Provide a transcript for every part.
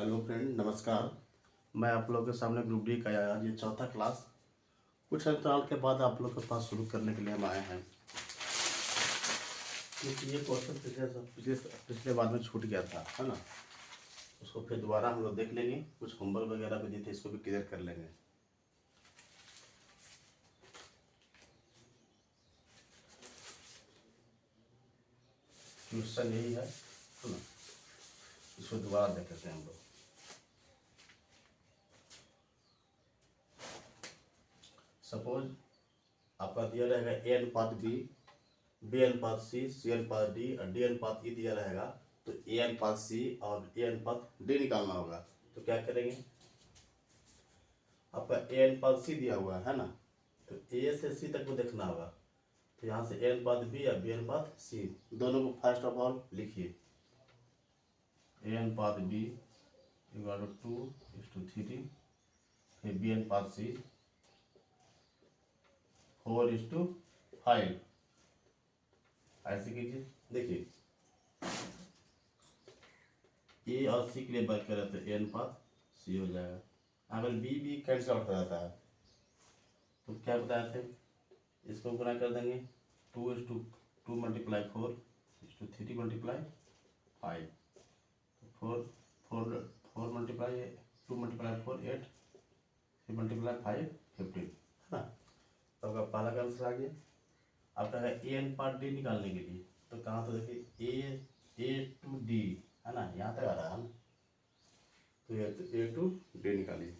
Hello friend, नमस्कार। मैं आप लोगों के सामने ग्रुप डी का आज ये चौथा क्लास कुछ अंतराल के बाद आप लोग के पास शुरू करने के लिए हम आए हैं, क्योंकि ये क्वेश्चन पिछले पिछले बार में छूट गया था, है ना। उसको फिर दोबारा हम लोग देख लेंगे। कुछ होमवर्क वगैरह भी दिए थे, इसको भी क्लियर कर लेंगे। क्वेश्चन यही है ना, इसको दोबारा देख लेते हैं हम लोग। सपोज आपका दिया रहेगा ए अनुपात बी अनुपात सी अनुपात डी और डी अनुपात ई दिया रहेगा, तो ए अनुपात सी और ए अनुपात डी निकालना होगा। तो क्या करेंगे, आपका ए अनुपात सी दिया हुआ है ना, तो ए से सी तक को देखना होगा। तो यहाँ से ए अनुपात बी या बी अनुपात सी दोनों को फर्स्ट ऑफ ऑल लिखिए। ए अनुपात बी इक्वल टू 2:3, फिर बी अनुपात सी 4:5। ऐसे कीजिए। देखिए ए और सी के लिए बात करें तो ए अनुपात सी हो जाएगा। अगर बी कैंसिल आउट हो जाता है तो क्या बताए थे, इसको गुना कर देंगे 2:2 मल्टीप्लाई 4:3 मल्टीप्लाई 5। तो 4 मल्टीप्लाई 2 मल्टीप्लाई 4 8, 3 मल्टीप्लाई 5 15, है ना। तो आपका पहला का आंसर आ गया। आपका है ए अनुपात डी निकालने के लिए, तो कहाँ तो देखिए ए टू डी, है ना, यहाँ तक आ रहा है ना। तो ए टू डी निकालिए।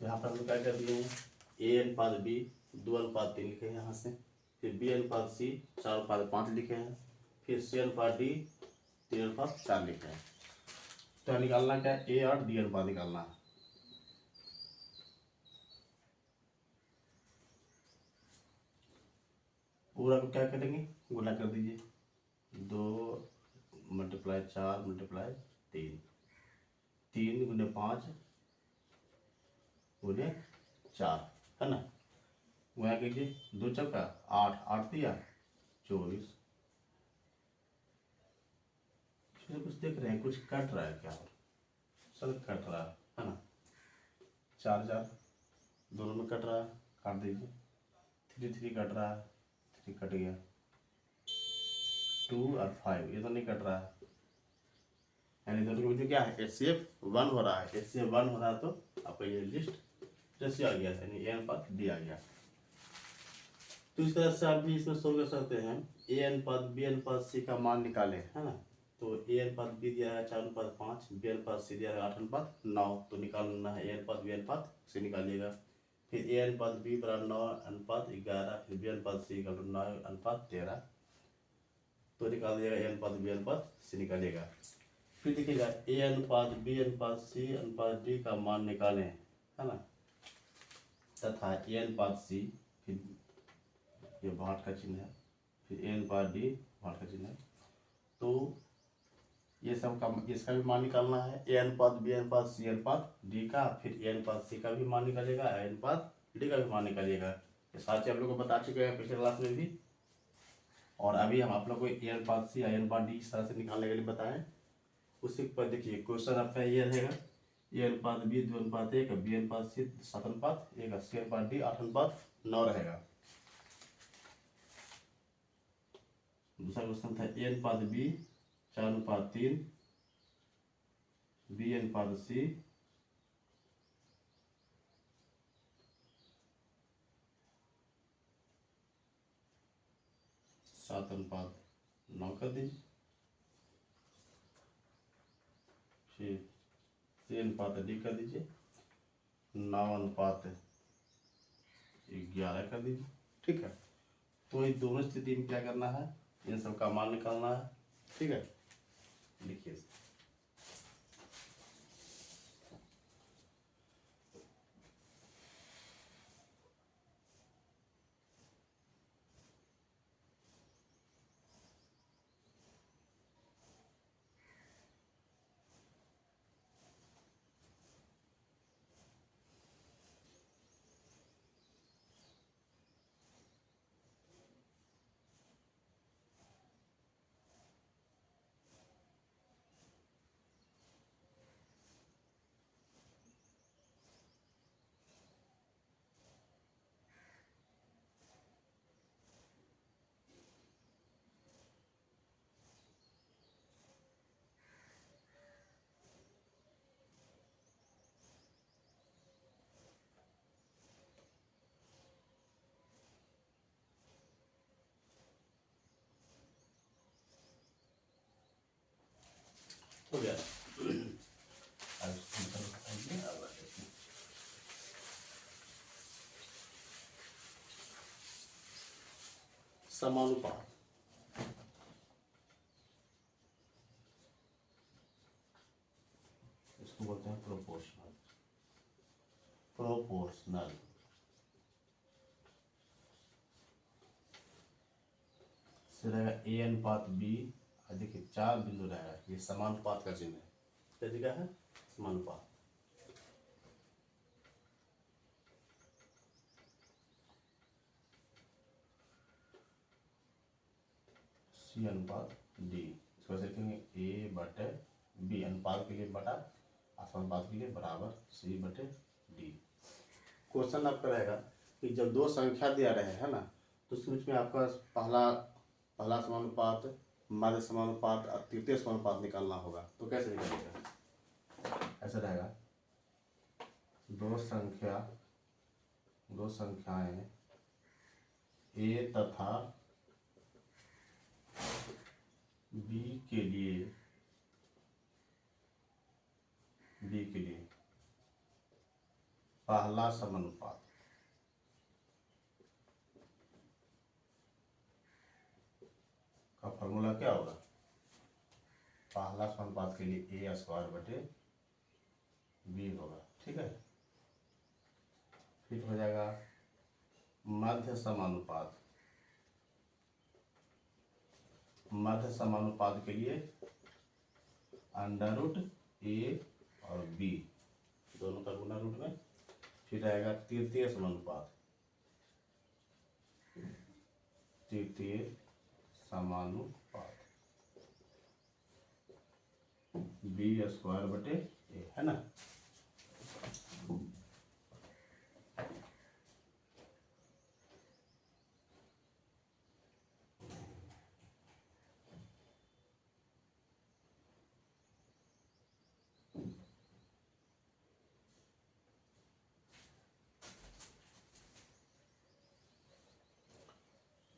यहाँ पर हम क्या कर दिए हैं, ए अनुपात बी 2:3 लिखे हैं यहाँ से, फिर बी अनुपात सी 4:5 लिखे हैं, फिर सी अनुपात डी 3:4 लिखे हैं। तो निकालना क्या है, ए और डी अनुपात निकालना है। पूरा को क्या करेंगे, गुना कर दीजिए। 2 मल्टीप्लाई 4 मल्टीप्लाई 3, 3 गुने 5 गुने 4, है ना। वहाँ कीजिए 2 चौका 8, 8 दिया 24। कुछ देख रहे हैं, कुछ कट रहा है क्या, सब कट रहा है ना। 4 4 दोनों में कट रहा है, काट दीजिए। 3 3 कट रहा है, 3 कट गया। 2 और 5 ये तो नहीं कट रहा है, यानी दोनों के बीच में क्या है, HCF 1 हो रहा है। HCF 1 हो रहा है तो आपका ये लिस्ट जैसे आ गया, यानी ए अनुपात डी आ गया। तो इस तरह से आप भी इसमें सोल्व कर सकते हैं। ए अनुपात बी अनुपात सी का मान निकालें, है ना। तो ए अनुपात बी दिया है 4:5, बी अनुपात सी दिया है 8:9, तो निकालना है ए अनुपात बी अनुपात सी निकालिएगा। फिर ए अनुपात बी बराबर 9:11, फिर बी अनुपात सी का 9:13, तो निकाल दिएगा ए अनुपात बी अनुपात सी निकालिएगा। फिर देखिएगा ए अनुपात बी अनुपात सी अनुपात डी का मान निकालें, है ना, तथा ए अनुपात सी, फिर ये भाट का चिन्ह है, फिर ए अनुपात डी भाट का चिन्ह है। तो ये सब का इसका भी मान निकालना है, ए अनुपात बी अनुपात सी अनुपात डी का, फिर ए अनुपात सी का भी मान निकालिएगा, ए अनुपात डी का भी मान निकालिएगा। ये साथ ही आप लोग को बता चुके हैं पिछले क्लास में भी, और अभी हम आप लोग को ए अनुपात सी ए अनुपात डी इस तरह से निकालने के लिए बताएं। उसी पर देखिए क्वेश्चन आपका ये रहेगा, ए अनुपात बी 2:1, बी अनुपात सी 7:1, सी अनुपात डी 8:9 रहेगा। दूसरा क्वेश्चन था ए अनुपात बी 4:3, बी अनुपात सी 7:9 कर दीजिए। फिर सी अनुपात डी कर दीजिए 9:11 कर दीजिए। ठीक है, तो इस दोनों स्थिति में क्या करना है, इन सब का मान निकालना है। ठीक है, लिखिए। समानुपात, इसको बोलते हैं प्रोपोर्शनल। प्रोपोर्शनल से रहेगा ए अनुपात बी। देखिए 4 बिंदु रहेगा, ये समानुपात का चिन्ह है। क्या जगह है? समानुपात। सी अनुपात डी, इसको ऐसे लिखेंगे ए बटे बी, अनुपात के लिए बटा, असमानुपात के लिए बराबर सी बटे डी। क्वेश्चन आपका रहेगा कि जब दो संख्या दिया रहे है ना, तो उसके बीच में आपका पहला समानुपात, मध्य समानुपात और तृतीय समानुपात निकालना होगा। तो कैसे निकालेगा? ऐसा रहेगा, दो संख्याएं ए तथा बी के लिए पहला समानुपात का फॉर्मूला क्या होगा? पहला समानुपात के लिए ए स्क्वायर बटे बी होगा। ठीक है, फिर हो जाएगा मध्य समानुपात। मध्य समानुपात के लिए अंडर रूट ए और बी दोनों का गुना रूट में। फिर आएगा तृतीय समानुपात, बी स्क्वायर बटे ए, है ना।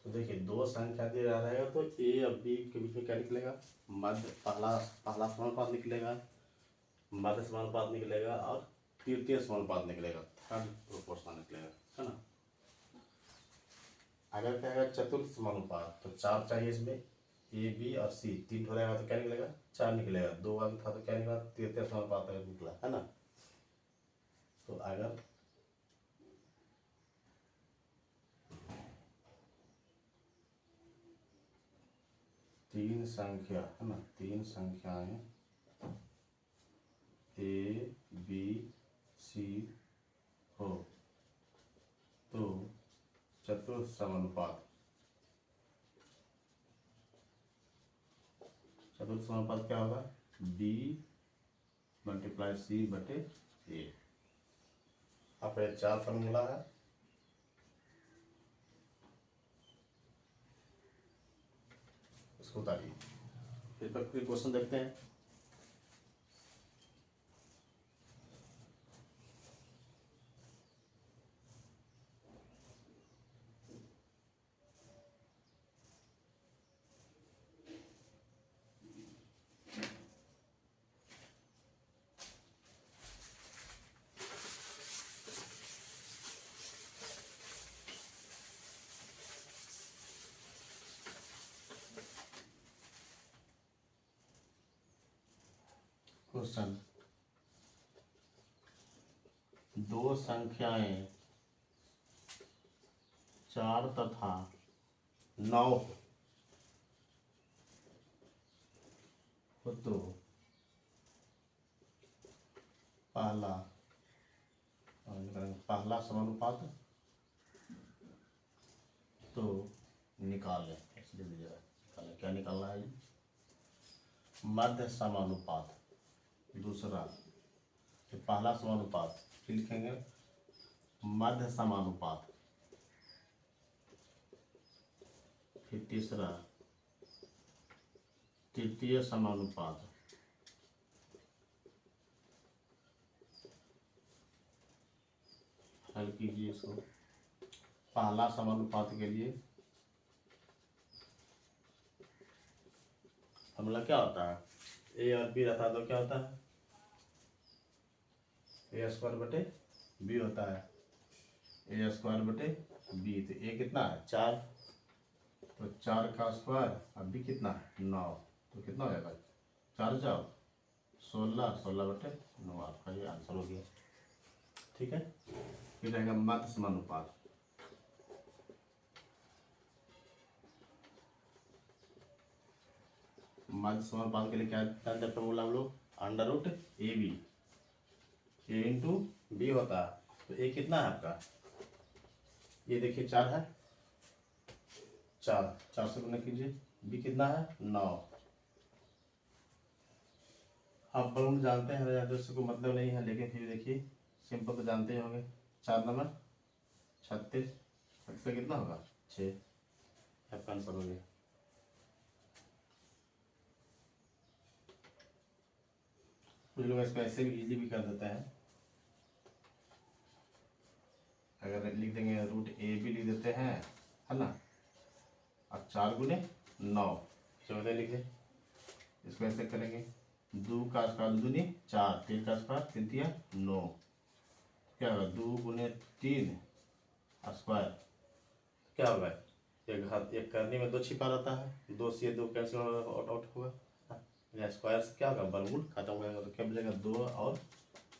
तो देखिए दो संख्या दे रहा रहेगा तो ए और बी के बीच में क्या निकलेगा? मध्य, पहला समानुपात निकलेगा, मध्य समानुपात निकलेगा और तृतीय समानुपात निकलेगा, थर्ड प्रोपोर्शनल निकलेगा, है ना। अगर कहेगा चतुर्थ समानुपात, तो 4 चाहिए इसमें, ए बी और सी 3 हो रहेगा तो क्या निकलेगा? 4 निकलेगा। 2 अंक था तो क्या निकला? तृतीय समानुपात निकला, है ना। तो अगर तीन संख्या, है ना, 3 संख्याएं ए बी सी हो तो चतुर्थ समानुपात क्या होगा? बी मल्टीप्लाई सी बटे ए। आप 4 फॉर्मूला है, इसको उतारिए। फिर क्वेश्चन देखते हैं। क्वेश्चन, दो संख्याएं 4 तथा 9 हो तो पहला समानुपात तो निकालें। निकालें, क्या निकालना है? मध्य समानुपात। दूसरा, पहला समानुपात फिर लिखेंगे मध्य समानुपात। फिर तीसरा तृतीय समानुपात। हल कीजिए इसको। पहला समानुपात के लिए फॉर्मूला क्या होता है? ए और बी रहता है तो क्या होता है? ए स्क्वायर बटे बी होता है। ए स्क्वायर बटे बी, तो ए कितना है? 4, तो 4 का स्क्वायर अभी कितना है 9, तो कितना हो जाएगा 4 जाओ 16, 16/9 आपका ये आंसर हो गया। ठीक है, फिर रहेगा मध्य समानुपात। मध्य समानुपात के लिए क्या जानते हैं फॉर्मूला हम लोग, √AB, A इंटू बी होता है। तो A कितना है आपका, ये देखिए 4 है, 4 से गुना कीजिए, B कितना है 9। आप बलून जानते हैं या उससे कोई मतलब नहीं है, लेकिन फिर देखिए सिंपल तो जानते ही होंगे। 4 नंबर 36, 36 कितना होगा 6, आपका आंसर हो गया। कुछ लोग इसको ऐसे भी इजीली भी कर देते हैं, अगर लिख देंगे √AB लिख देते हैं, है ना, और 4 गुने 9 14 लिखे, इसको ऐसे करेंगे 2 का स्क्वायर दूनी 4, 3 का स्क्वायर 3 तिया 9, क्या होगा 2 गुने 3 स्क्वायर, क्या होगा एक करने में 2 छिपा रहता है, 2 से 2 कैंसिल आउट होगा, स्क्वायर से क्या होगा वर्गमूल खत्म हो जाएगा, तो क्या बचेगा 2 और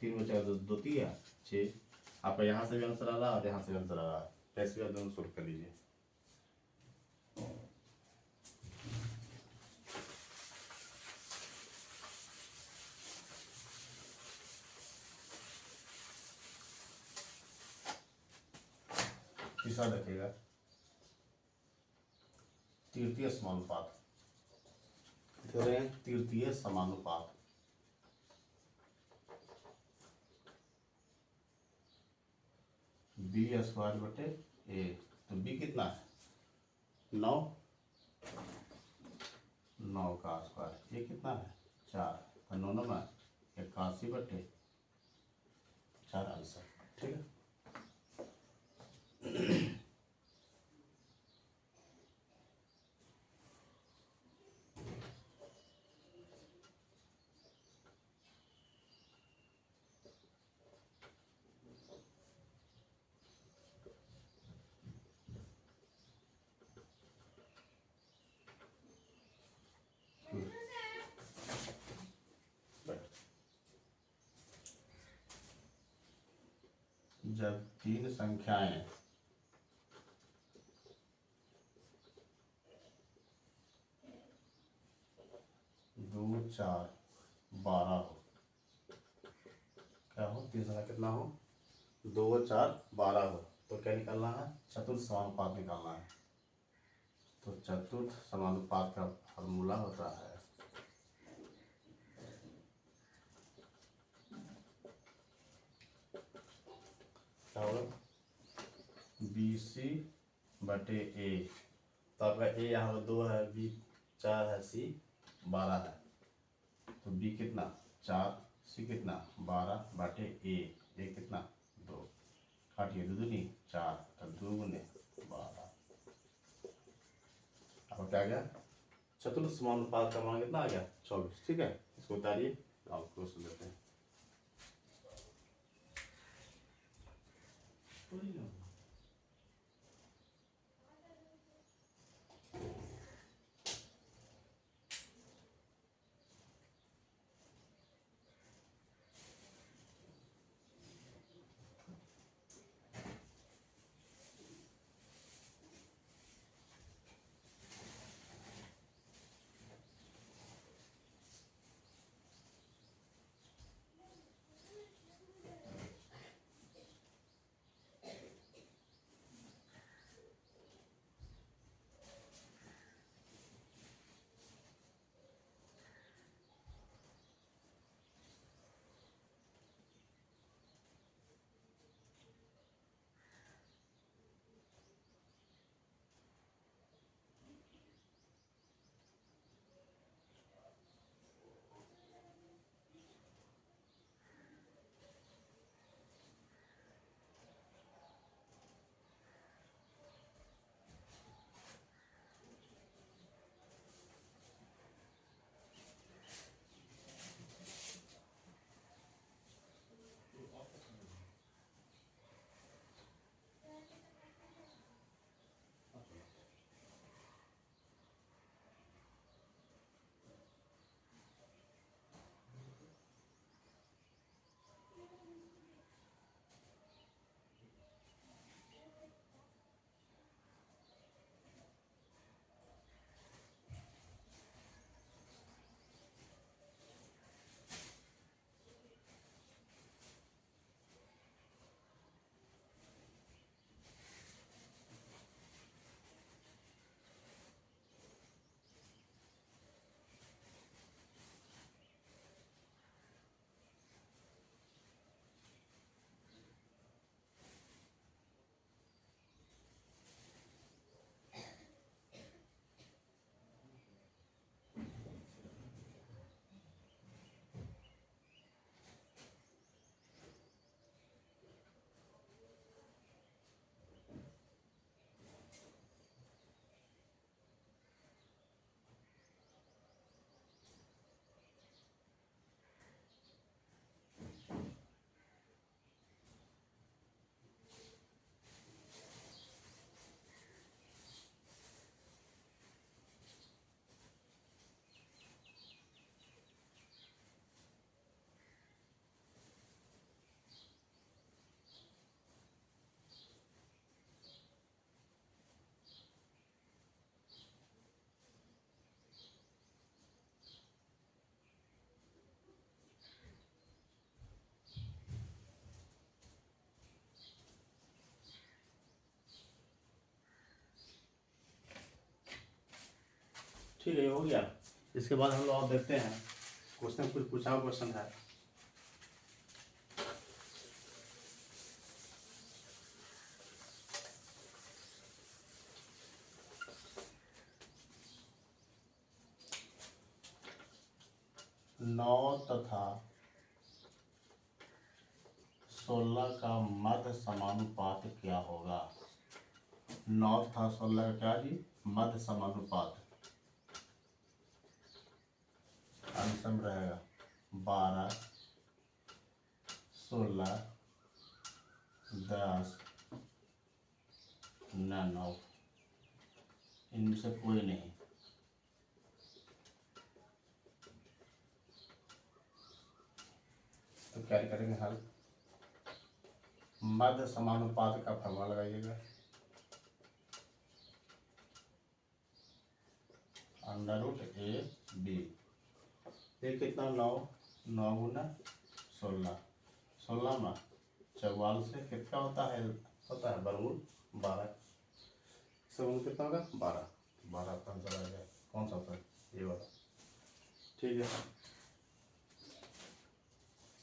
3 बचेगा 2 तिया 6। आपका यहाँ से भी आंसर आ रहा है और यहाँ से भी आंसर आ रहा है, ऐसे भी दोनों सोल्व कर लीजिए। तीसरा देखिएगा तृतीय समानुपात, तृतीय समानुपात। बी स्क्वायर बटे ए, तो बी कितना है 9, 9 का स्क्वायर, ए कितना है 4, तो 9 नंबर 81/4 आंसर। ठीक है, जब 3 संख्याएं 2, 4, 12 हो, क्या हो 3 संख्या कितना हो 2, 4, 12 हो, तो क्या निकालना है चतुर्थ समानुपात निकालना है। तो चतुर्थ समानुपात का फॉर्मूला होता है क्या होगा BC/A, तो आपका A यहाँ पर 2 है, B 4 है, C 12 है, तो B कितना 4, C कितना 12/A, A कितना 2, काटिए 2 दूनी 4, तब 2 गुने 12, आपका क्या आ गया चतुर्थ समानुपात का मान कितना आ गया 24। ठीक है, इसको उतारिए आप क्वेश्चन देते हैं। ठीक है, ये हो गया। इसके बाद हम लोग और देखते हैं क्वेश्चन, कुछ पूछा हुआ क्वेश्चन है। नौ तथा 16 का मध्य समानुपात क्या होगा? 9 तथा 16 का क्या जी? मध्य समानुपात। आंसर रहेगा 12, 16, 10, 9। इनमें से कोई नहीं। तो क्या करेंगे हल? मध्य समानुपात का फॉर्मूला लगाइएगा, √AB। ये कितना? 9, 9 गुना 16, 16 में 44 से कितना होता है? वर्गमूल 12। सब कितना होगा? 12। 12 का आंसर आ गया। कौन सा होता है? ये वाला। ठीक है,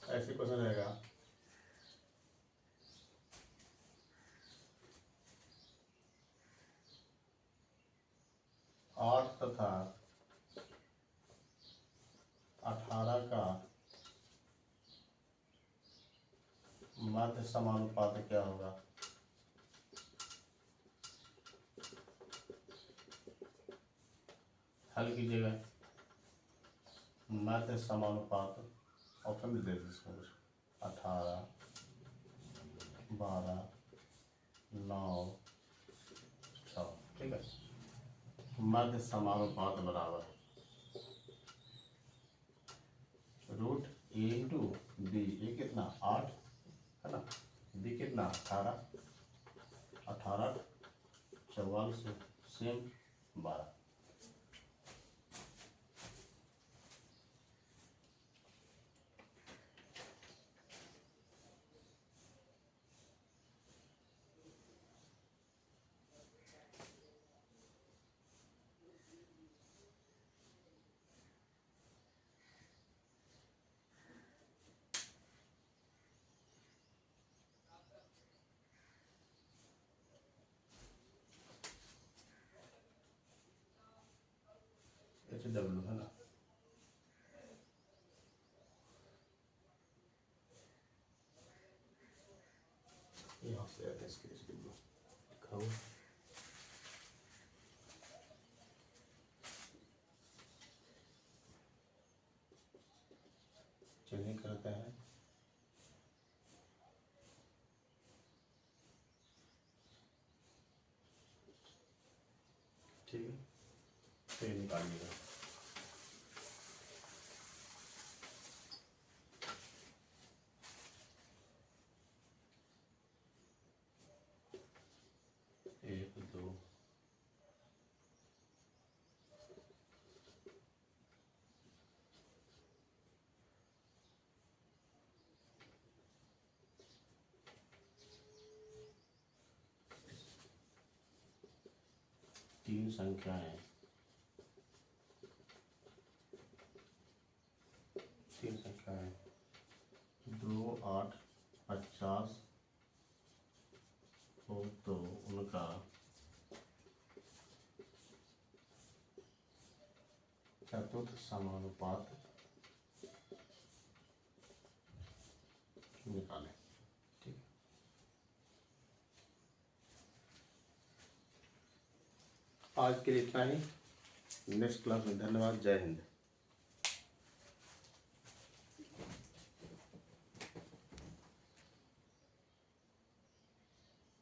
ऐसे क्वेश्चन रहेगा। आठ तथा 18 का मध्य समानुपात क्या होगा? हल कीजिएगा। मध्य समानुपात ऑप्शन भी दे दीजिए कुछ। 18, 12, 9, 6। ठीक है, मध्य समानुपात बराबर √A × B। ये कितना? 8 है ना। B कितना? 18, 18, 44 से सेम 12। HW है ना। यहाँ से आते हैं इसके लिखा हुआ। चलिए करते हैं। ठीक है, तो ये निकालिएगा। एक, दो, तीन संख्याएं, तीन संख्याएं 2, 8, 50 हो तो उनका चतुर्थ समानुपात निकालें। ठीक है, आज के लिए इतना ही। नेक्स्ट क्लास में धन्यवाद। जय हिंद।